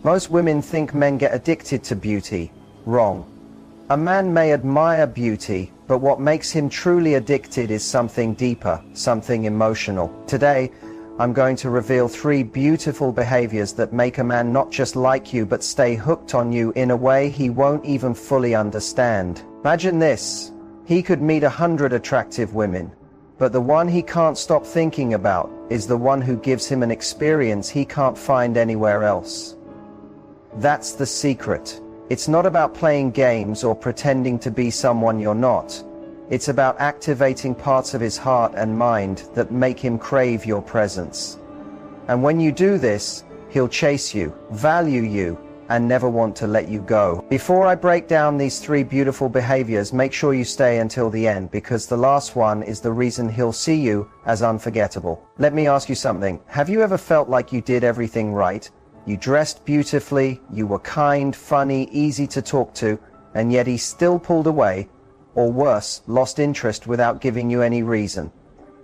Most women think men get addicted to beauty. Wrong. A man may admire beauty, but what makes him truly addicted is something deeper, something emotional. Today, I'm going to reveal 3 beautiful behaviors that make a man not just like you, but stay hooked on you in a way he won't even fully understand. Imagine this. He could meet 100 attractive women, but the one he can't stop thinking about is the one who gives him an experience he can't find anywhere else. That's the secret. It's not about playing games or pretending to be someone you're not. It's about activating parts of his heart and mind that make him crave your presence. And when you do this, he'll chase you, value you, and never want to let you go. Before I break down these 3 beautiful behaviors, make sure you stay until the end, because the last one is the reason he'll see you as unforgettable. Let me ask you something. Have you ever felt like you did everything right? You dressed beautifully, you were kind, funny, easy to talk to, and yet he still pulled away, or worse, lost interest without giving you any reason?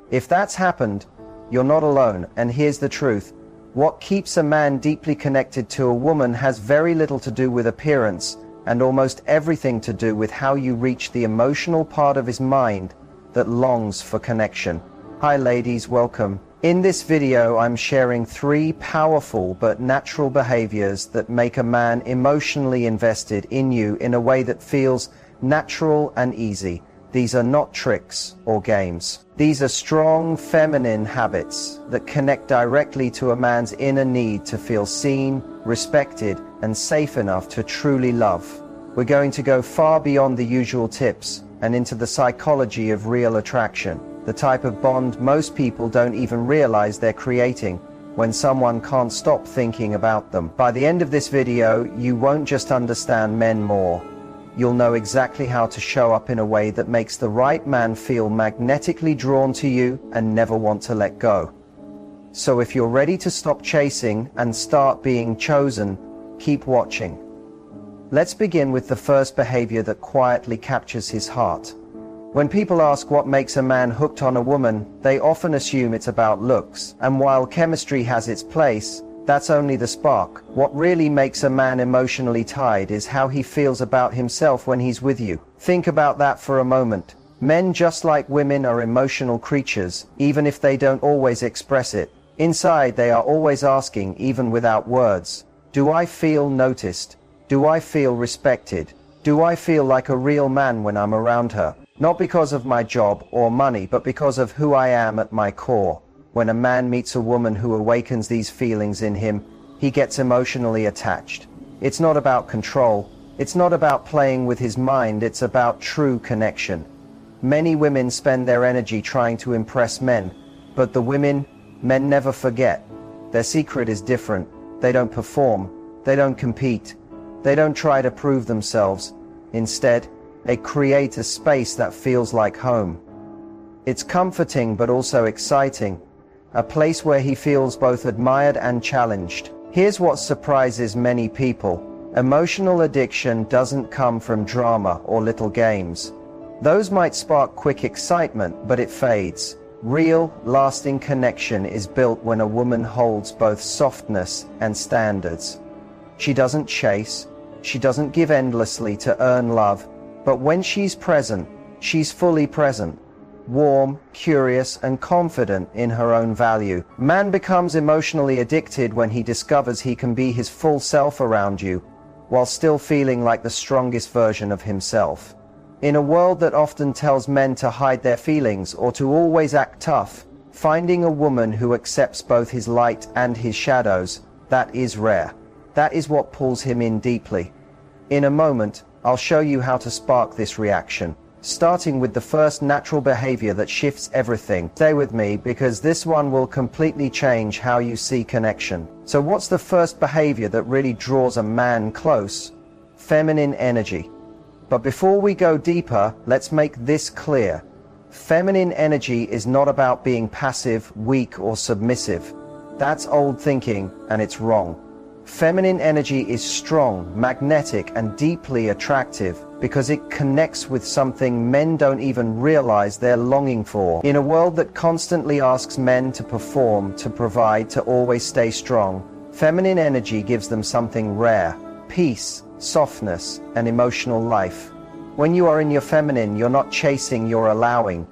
If that's happened, you're not alone, and here's the truth. What keeps a man deeply connected to a woman has very little to do with appearance, and almost everything to do with how you reach the emotional part of his mind that longs for connection. Hi ladies, welcome. In this video, I'm sharing 3 powerful but natural behaviors that make a man emotionally invested in you in a way that feels natural and easy. These are not tricks or games. These are strong feminine habits that connect directly to a man's inner need to feel seen, respected, and safe enough to truly love. We're going to go far beyond the usual tips and into the psychology of real attraction, the type of bond most people don't even realize they're creating when someone can't stop thinking about them. By the end of this video, you won't just understand men more. You'll know exactly how to show up in a way that makes the right man feel magnetically drawn to you and never want to let go. So if you're ready to stop chasing and start being chosen, keep watching. Let's begin with the first behavior that quietly captures his heart. When people ask what makes a man hooked on a woman, they often assume it's about looks. And while chemistry has its place, that's only the spark. What really makes a man emotionally tied is how he feels about himself when he's with you. Think about that for a moment. Men, just like women, are emotional creatures, even if they don't always express it. Inside, they are always asking, even without words, do I feel noticed? Do I feel respected? Do I feel like a real man when I'm around her? Not because of my job or money, but because of who I am at my core. When a man meets a woman who awakens these feelings in him, he gets emotionally attached. It's not about control. It's not about playing with his mind. It's about true connection. Many women spend their energy trying to impress men, but men never forget. Their secret is different. They don't perform. They don't compete. They don't try to prove themselves. Instead, they create a space that feels like home. It's comforting but also exciting. A place where he feels both admired and challenged. Here's what surprises many people. Emotional addiction doesn't come from drama or little games. Those might spark quick excitement, but it fades. Real, lasting connection is built when a woman holds both softness and standards. She doesn't chase. She doesn't give endlessly to earn love. But when she's present, she's fully present. Warm, curious, and confident in her own value. Man becomes emotionally addicted when he discovers he can be his full self around you, while still feeling like the strongest version of himself. In a world that often tells men to hide their feelings or to always act tough, finding a woman who accepts both his light and his shadows, that is rare. That is what pulls him in deeply. In a moment, I'll show you how to spark this reaction, starting with the first natural behavior that shifts everything. Stay with me, because this one will completely change how you see connection. So what's the first behavior that really draws a man close? Feminine energy. But before we go deeper, let's make this clear. Feminine energy is not about being passive, weak, or submissive. That's old thinking, and it's wrong. Feminine energy is strong, magnetic, and deeply attractive because it connects with something men don't even realize they're longing for. In a world that constantly asks men to perform, to provide, to always stay strong, Feminine energy gives them something rare: peace, softness, and emotional life. When you are in your feminine, you're not chasing, you're allowing.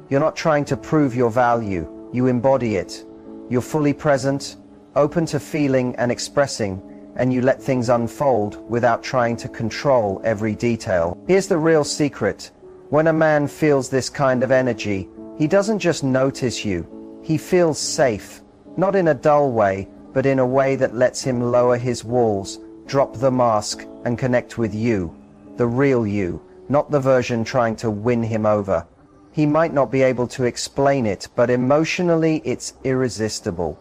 You're not trying to prove your value, you embody it. You're fully present, open to feeling and expressing, and you let things unfold without trying to control every detail. Here's the real secret. When a man feels this kind of energy, he doesn't just notice you, he feels safe. Not in a dull way, but in a way that lets him lower his walls, drop the mask, and connect with you, the real you, not the version trying to win him over. He might not be able to explain it, but emotionally it's irresistible.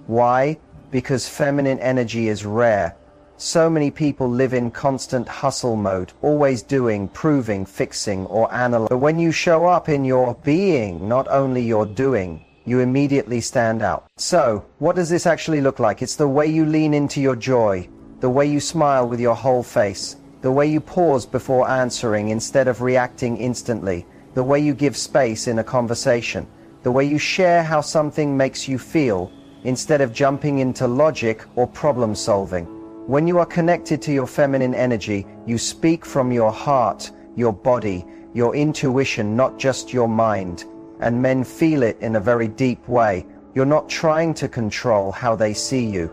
Why? Because feminine energy is rare. So many people live in constant hustle mode, always doing, proving, fixing, or analyzing. But when you show up in your being, not only your doing, you immediately stand out. So, what does this actually look like? It's the way you lean into your joy, the way you smile with your whole face, the way you pause before answering instead of reacting instantly, the way you give space in a conversation, the way you share how something makes you feel instead of jumping into logic or problem solving. When you are connected to your feminine energy, you speak from your heart, your body, your intuition, not just your mind. And men feel it in a very deep way. You're not trying to control how they see you.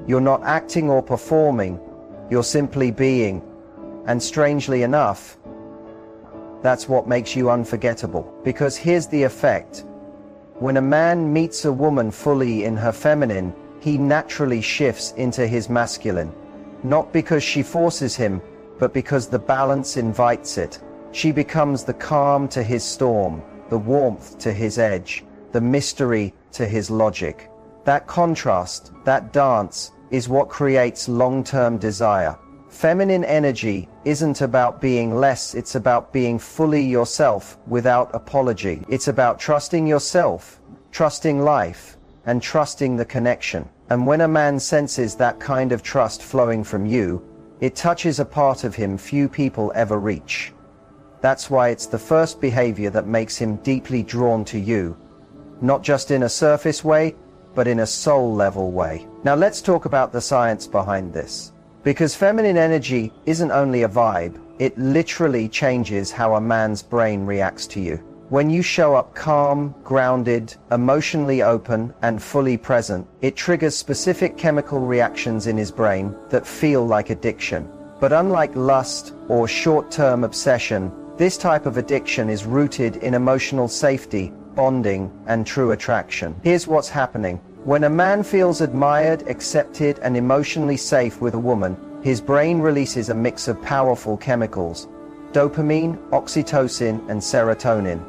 You're not acting or performing. You're simply being. And strangely enough, that's what makes you unforgettable. Because here's the effect. When a man meets a woman fully in her feminine, he naturally shifts into his masculine. Not because she forces him, but because the balance invites it. She becomes the calm to his storm, the warmth to his edge, the mystery to his logic. That contrast, that dance, is what creates long-term desire. Feminine energy isn't about being less, it's about being fully yourself without apology. It's about trusting yourself, trusting life, and trusting the connection. And when a man senses that kind of trust flowing from you, it touches a part of him few people ever reach. That's why it's the first behavior that makes him deeply drawn to you, not just in a surface way, but in a soul-level way. Now let's talk about the science behind this. Because feminine energy isn't only a vibe, it literally changes how a man's brain reacts to you. When you show up calm, grounded, emotionally open, and fully present, it triggers specific chemical reactions in his brain that feel like addiction. But unlike lust or short-term obsession, this type of addiction is rooted in emotional safety, bonding, and true attraction. Here's what's happening. When a man feels admired, accepted, and emotionally safe with a woman, his brain releases a mix of powerful chemicals: dopamine, oxytocin, and serotonin.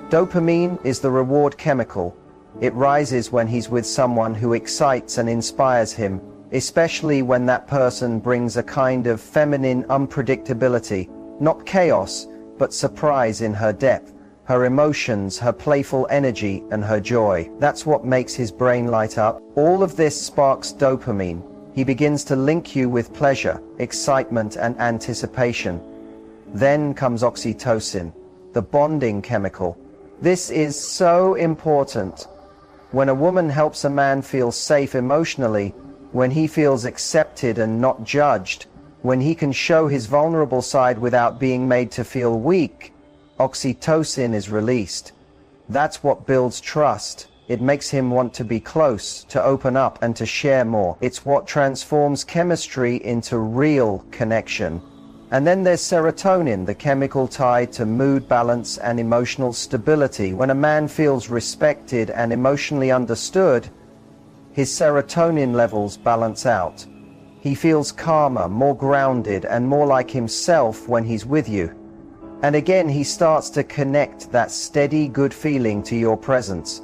Dopamine is the reward chemical. It rises when he's with someone who excites and inspires him, especially when that person brings a kind of feminine unpredictability, not chaos, but surprise in her depth, her emotions, her playful energy, and her joy. That's what makes his brain light up. All of this sparks dopamine. He begins to link you with pleasure, excitement, and anticipation. Then comes oxytocin, the bonding chemical. This is so important. When a woman helps a man feel safe emotionally, when he feels accepted and not judged, when he can show his vulnerable side without being made to feel weak, oxytocin is released. That's what builds trust. It makes him want to be close, to open up, and to share more. It's what transforms chemistry into real connection. And then there's serotonin, the chemical tied to mood balance and emotional stability. When a man feels respected and emotionally understood, his serotonin levels balance out. He feels calmer, more grounded, and more like himself when he's with you. And again, he starts to connect that steady, good feeling to your presence.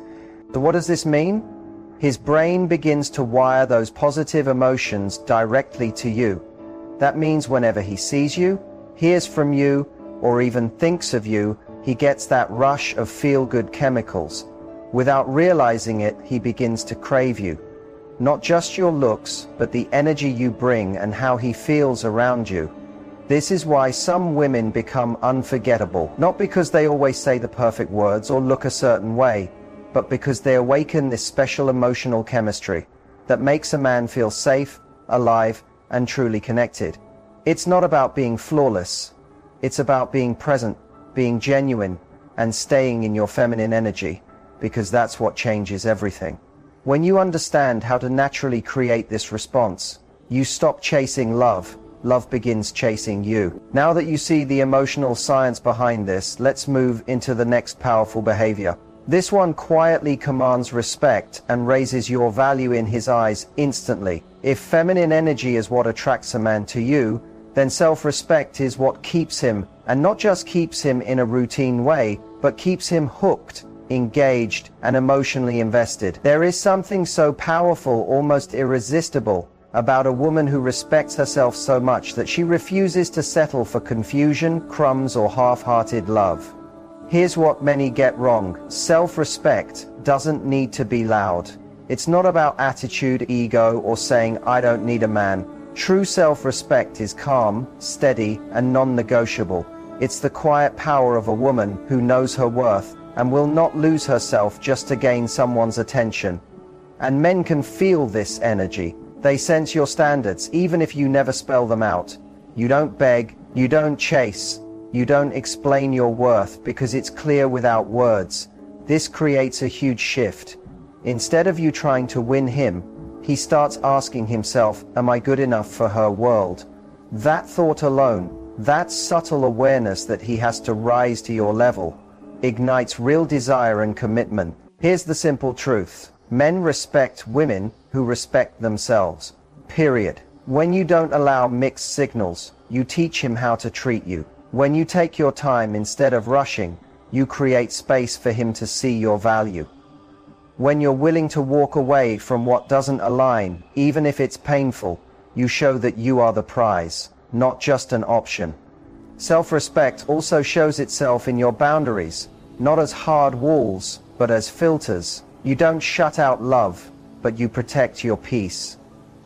So what does this mean? His brain begins to wire those positive emotions directly to you. That means whenever he sees you, hears from you, or even thinks of you, he gets that rush of feel-good chemicals. Without realizing it, he begins to crave you. Not just your looks, but the energy you bring and how he feels around you. This is why some women become unforgettable, not because they always say the perfect words or look a certain way, but because they awaken this special emotional chemistry. that makes a man feel safe, alive, and truly connected. It's not about being flawless. It's about being present, being genuine, and staying in your feminine energy, because that's what changes everything. When you understand how to naturally create this response, you stop chasing love. Love begins chasing you. Now that you see the emotional science behind this, let's move into the next powerful behavior. This one quietly commands respect and raises your value in his eyes instantly. If feminine energy is what attracts a man to you, then self-respect is what keeps him, and not just keeps him in a routine way, but keeps him hooked, engaged, and emotionally invested. There is something so powerful, almost irresistible, about a woman who respects herself so much that she refuses to settle for confusion, crumbs, or half-hearted love. Here's what many get wrong. Self-respect doesn't need to be loud. It's not about attitude, ego, or saying, "I don't need a man." True self-respect is calm, steady, and non-negotiable. It's the quiet power of a woman who knows her worth and will not lose herself just to gain someone's attention. And men can feel this energy. They sense your standards, even if you never spell them out. You don't beg, you don't chase, you don't explain your worth, because it's clear without words. This creates a huge shift. Instead of you trying to win him, he starts asking himself, am I good enough for her world? That thought alone, that subtle awareness that he has to rise to your level, ignites real desire and commitment. Here's the simple truth. Men respect women who respect themselves. Period. When you don't allow mixed signals, you teach him how to treat you. When you take your time instead of rushing, you create space for him to see your value. When you're willing to walk away from what doesn't align, even if it's painful, you show that you are the prize, not just an option. Self-respect also shows itself in your boundaries, not as hard walls, but as filters. You don't shut out love, but you protect your peace.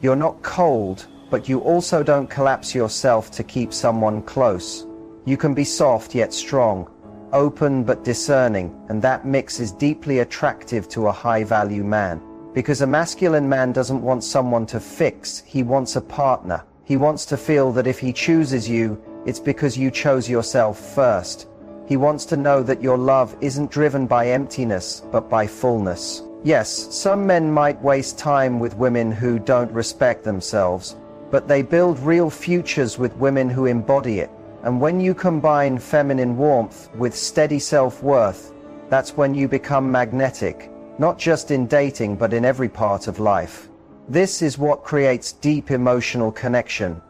You're not cold, but you also don't collapse yourself to keep someone close. You can be soft yet strong, open but discerning, and that mix is deeply attractive to a high-value man. Because a masculine man doesn't want someone to fix, he wants a partner. He wants to feel that if he chooses you, it's because you chose yourself first. He wants to know that your love isn't driven by emptiness, but by fullness. Yes, some men might waste time with women who don't respect themselves, but they build real futures with women who embody it. And when you combine feminine warmth with steady self-worth, that's when you become magnetic, not just in dating, but in every part of life. This is what creates deep emotional connection.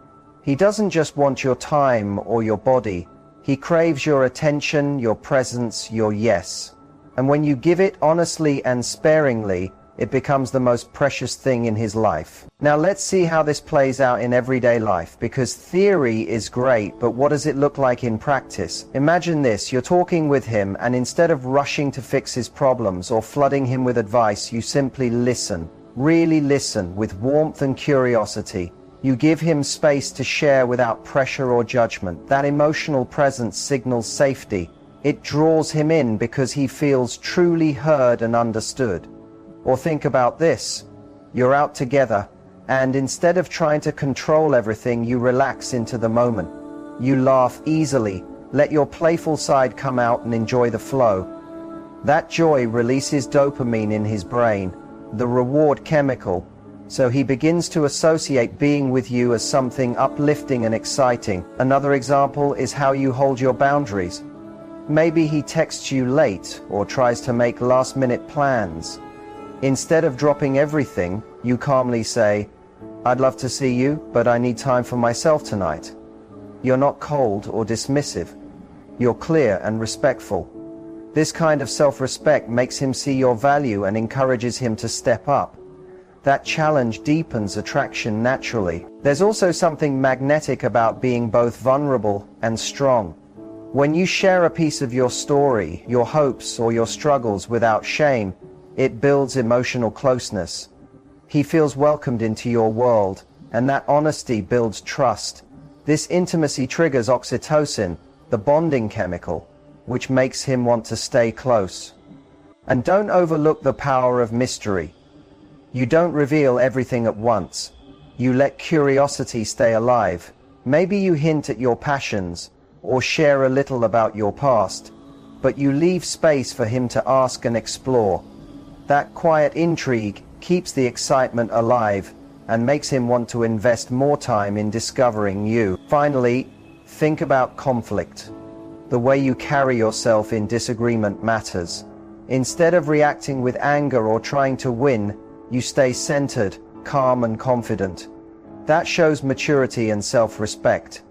He doesn't just want your time or your body. He craves your attention, your presence, your yes. And when you give it honestly and sparingly, it becomes the most precious thing in his life. Now let's see how this plays out in everyday life, because theory is great, but what does it look like in practice? Imagine this, you're talking with him, and instead of rushing to fix his problems or flooding him with advice, you simply listen. Really listen with warmth and curiosity. You give him space to share without pressure or judgment. That emotional presence signals safety. It draws him in because he feels truly heard and understood. Or think about this. You're out together, and instead of trying to control everything, you relax into the moment. You laugh easily, let your playful side come out and enjoy the flow. That joy releases dopamine in his brain, the reward chemical, so he begins to associate being with you as something uplifting and exciting. Another example is how you hold your boundaries. Maybe he texts you late or tries to make last-minute plans. Instead of dropping everything, you calmly say, "I'd love to see you, but I need time for myself tonight." You're not cold or dismissive. You're clear and respectful. This kind of self-respect makes him see your value and encourages him to step up. That challenge deepens attraction naturally. There's also something magnetic about being both vulnerable and strong. When you share a piece of your story, your hopes, or your struggles without shame, it builds emotional closeness. He feels welcomed into your world, and that honesty builds trust. This intimacy triggers oxytocin, the bonding chemical, which makes him want to stay close. And don't overlook the power of mystery. You don't reveal everything at once. You let curiosity stay alive. Maybe you hint at your passions, or share a little about your past, but you leave space for him to ask and explore. That quiet intrigue keeps the excitement alive and makes him want to invest more time in discovering you. Finally, think about conflict. The way you carry yourself in disagreement matters. Instead of reacting with anger or trying to win, you stay centered, calm and confident. That shows maturity and self-respect.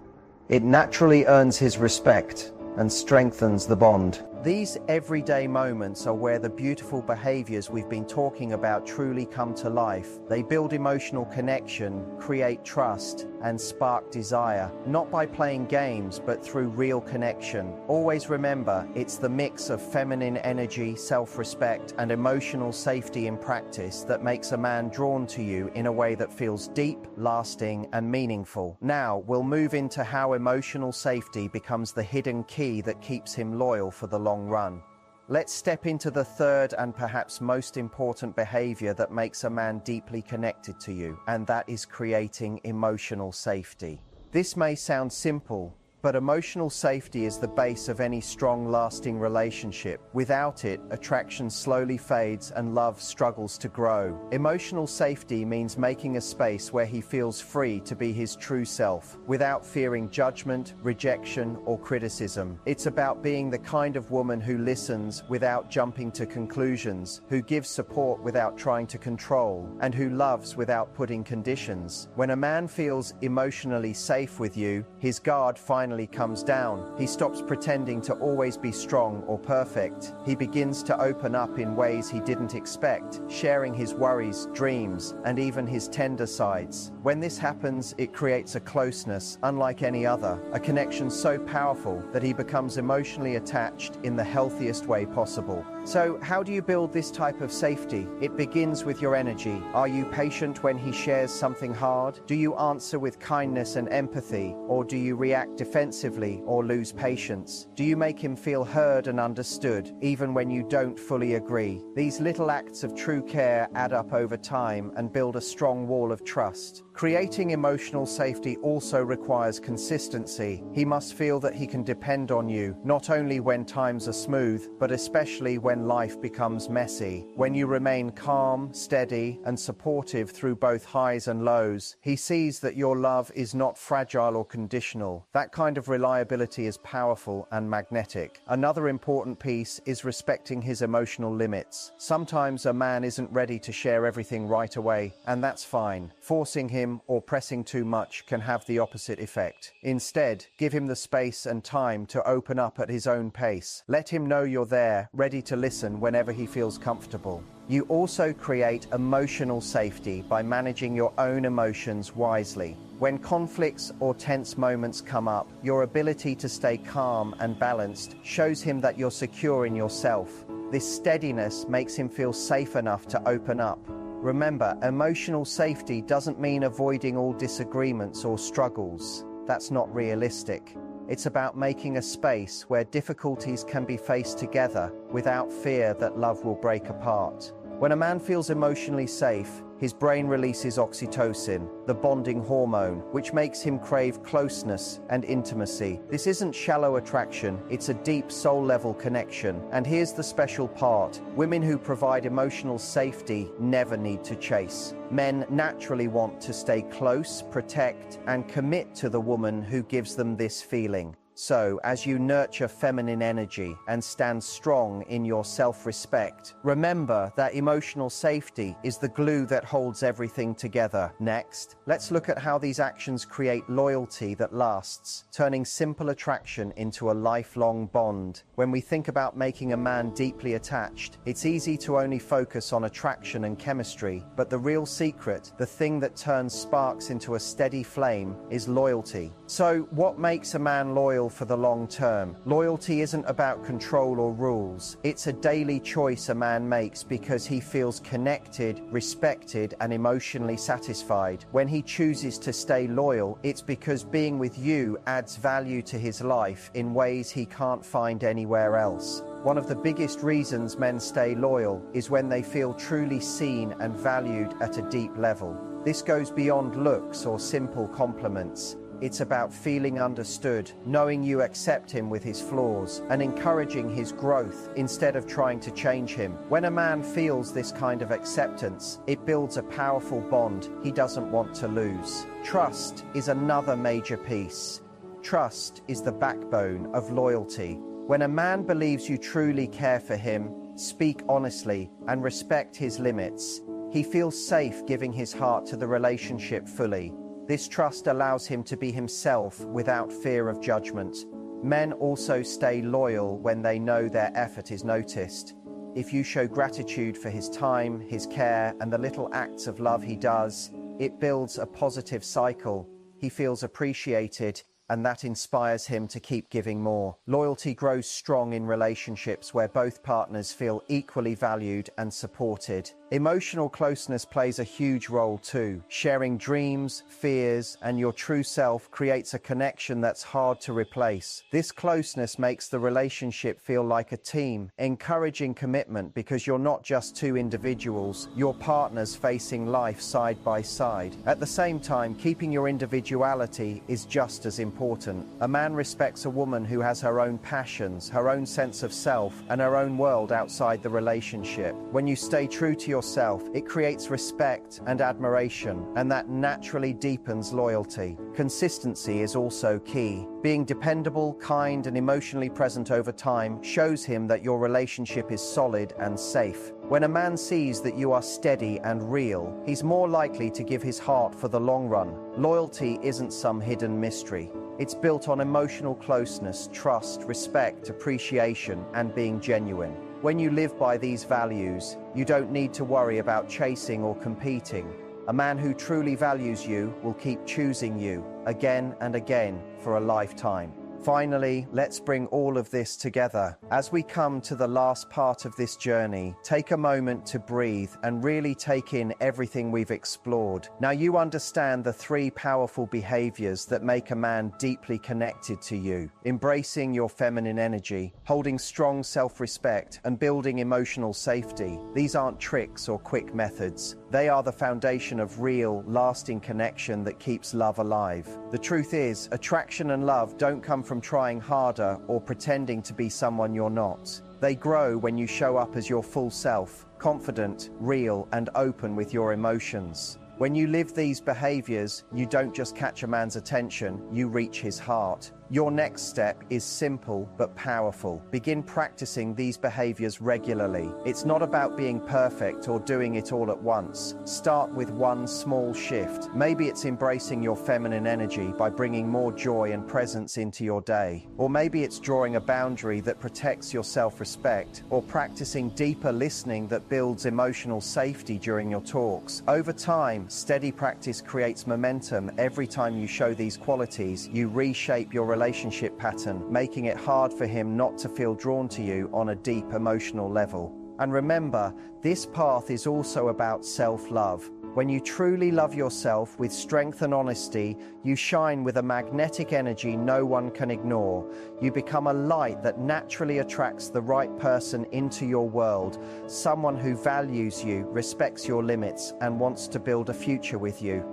It naturally earns his respect and strengthens the bond. These everyday moments are where the beautiful behaviors we've been talking about truly come to life. They build emotional connection, create trust, and spark desire, not by playing games, but through real connection. Always remember, it's the mix of feminine energy, self-respect, and emotional safety in practice that makes a man drawn to you in a way that feels deep, lasting, and meaningful. Now, we'll move into how emotional safety becomes the hidden key that keeps him loyal for the long run. Let's step into the third and perhaps most important behavior that makes a man deeply connected to you, and that is creating emotional safety. This may sound simple, but emotional safety is the base of any strong, lasting relationship. Without it, attraction slowly fades and love struggles to grow. Emotional safety means making a space where he feels free to be his true self, without fearing judgment, rejection, or criticism. It's about being the kind of woman who listens without jumping to conclusions, who gives support without trying to control, and who loves without putting conditions. When a man feels emotionally safe with you, his guard finally comes down. He stops pretending to always be strong or perfect. He begins to open up in ways he didn't expect, sharing his worries, dreams, and even his tender sides. When this happens, it creates a closeness unlike any other, a connection so powerful that he becomes emotionally attached in the healthiest way possible. So, how do you build this type of safety? It begins with your energy. Are you patient when he shares something hard? Do you answer with kindness and empathy, or do you react defensively or lose patience? Do you make him feel heard and understood, even when you don't fully agree? These little acts of true care add up over time and build a strong wall of trust. Creating emotional safety also requires consistency. He must feel that he can depend on you, not only when times are smooth, but especially when life becomes messy. When you remain calm, steady, and supportive through both highs and lows, he sees that your love is not fragile or conditional. That kind of reliability is powerful and magnetic. Another important piece is respecting his emotional limits. Sometimes a man isn't ready to share everything right away, and that's fine. Forcing him or pressing too much can have the opposite effect. Instead, give him the space and time to open up at his own pace. Let him know you're there, ready to listen whenever he feels comfortable. You also create emotional safety by managing your own emotions wisely. When conflicts or tense moments come up, your ability to stay calm and balanced shows him that you're secure in yourself. This steadiness makes him feel safe enough to open up. Remember, emotional safety doesn't mean avoiding all disagreements or struggles. That's not realistic. It's about making a space where difficulties can be faced together without fear that love will break apart. When a man feels emotionally safe, his brain releases oxytocin, the bonding hormone, which makes him crave closeness and intimacy. This isn't shallow attraction, it's a deep soul-level connection. And here's the special part. Women who provide emotional safety never need to chase. Men naturally want to stay close, protect, and commit to the woman who gives them this feeling. So, as you nurture feminine energy and stand strong in your self-respect, remember that emotional safety is the glue that holds everything together. Next, let's look at how these actions create loyalty that lasts, turning simple attraction into a lifelong bond. When we think about making a man deeply attached, it's easy to only focus on attraction and chemistry, but the real secret, the thing that turns sparks into a steady flame, is loyalty. So, what makes a man loyal for the long term? Loyalty isn't about control or rules. It's a daily choice a man makes because he feels connected, respected, and emotionally satisfied. When he chooses to stay loyal, it's because being with you adds value to his life in ways he can't find anywhere else. One of the biggest reasons men stay loyal is when they feel truly seen and valued at a deep level. This goes beyond looks or simple compliments. It's about feeling understood, knowing you accept him with his flaws, and encouraging his growth instead of trying to change him. When a man feels this kind of acceptance, it builds a powerful bond he doesn't want to lose. Trust is another major piece. Trust is the backbone of loyalty. When a man believes you truly care for him, speak honestly, and respect his limits, he feels safe giving his heart to the relationship fully. This trust allows him to be himself without fear of judgment. Men also stay loyal when they know their effort is noticed. If you show gratitude for his time, his care, and the little acts of love he does, it builds a positive cycle. He feels appreciated, and that inspires him to keep giving more. Loyalty grows strong in relationships where both partners feel equally valued and supported. Emotional closeness plays a huge role too. Sharing dreams, fears, and your true self creates a connection that's hard to replace. This closeness makes the relationship feel like a team, encouraging commitment because you're not just two individuals, you're partners facing life side by side. At the same time, keeping your individuality is just as important. A man respects a woman who has her own passions, her own sense of self, and her own world outside the relationship. When you stay true to yourself, it creates respect and admiration, and that naturally deepens loyalty. Consistency is also key. Being dependable, kind, and emotionally present over time shows him that your relationship is solid and safe. When a man sees that you are steady and real, he's more likely to give his heart for the long run. Loyalty isn't some hidden mystery. It's built on emotional closeness, trust, respect, appreciation, and being genuine. When you live by these values, you don't need to worry about chasing or competing. A man who truly values you will keep choosing you again and again for a lifetime. Finally, let's bring all of this together. As we come to the last part of this journey, take a moment to breathe and really take in everything we've explored. Now you understand the 3 powerful behaviors that make a man deeply connected to you. Embracing your feminine energy, holding strong self-respect, and building emotional safety. These aren't tricks or quick methods. They are the foundation of real, lasting connection that keeps love alive. The truth is, attraction and love don't come from trying harder or pretending to be someone you're not. They grow when you show up as your full self, confident, real, and open with your emotions. When you live these behaviors, you don't just catch a man's attention, you reach his heart. Your next step is simple but powerful. Begin practicing these behaviors regularly. It's not about being perfect or doing it all at once. Start with one small shift. Maybe it's embracing your feminine energy by bringing more joy and presence into your day. Or maybe it's drawing a boundary that protects your self-respect, or practicing deeper listening that builds emotional safety during your talks. Over time, steady practice creates momentum. Every time you show these qualities, you reshape your relationship pattern, making it hard for him not to feel drawn to you on a deep emotional level. And remember, this path is also about self-love. When you truly love yourself with strength and honesty, you shine with a magnetic energy no one can ignore. You become a light that naturally attracts the right person into your world, someone who values you, respects your limits, and wants to build a future with you.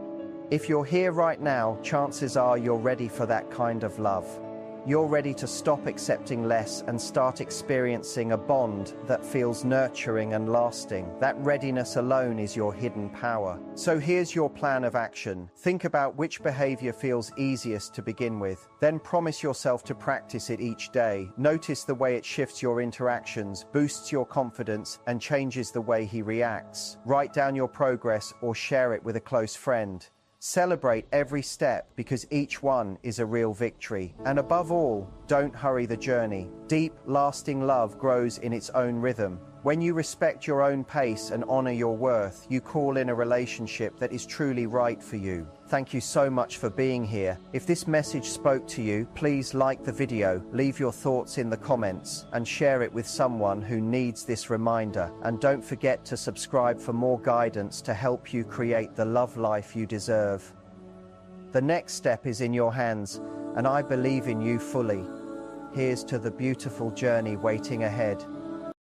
If you're here right now, chances are you're ready for that kind of love. You're ready to stop accepting less and start experiencing a bond that feels nurturing and lasting. That readiness alone is your hidden power. So here's your plan of action. Think about which behavior feels easiest to begin with. Then promise yourself to practice it each day. Notice the way it shifts your interactions, boosts your confidence, and changes the way he reacts. Write down your progress or share it with a close friend. Celebrate every step because each one is a real victory. And above all, don't hurry the journey. Deep, lasting love grows in its own rhythm. When you respect your own pace and honor your worth, you call in a relationship that is truly right for you. Thank you so much for being here. If this message spoke to you, please like the video, leave your thoughts in the comments, and share it with someone who needs this reminder. And don't forget to subscribe for more guidance to help you create the love life you deserve. The next step is in your hands, and I believe in you fully. Here's to the beautiful journey waiting ahead.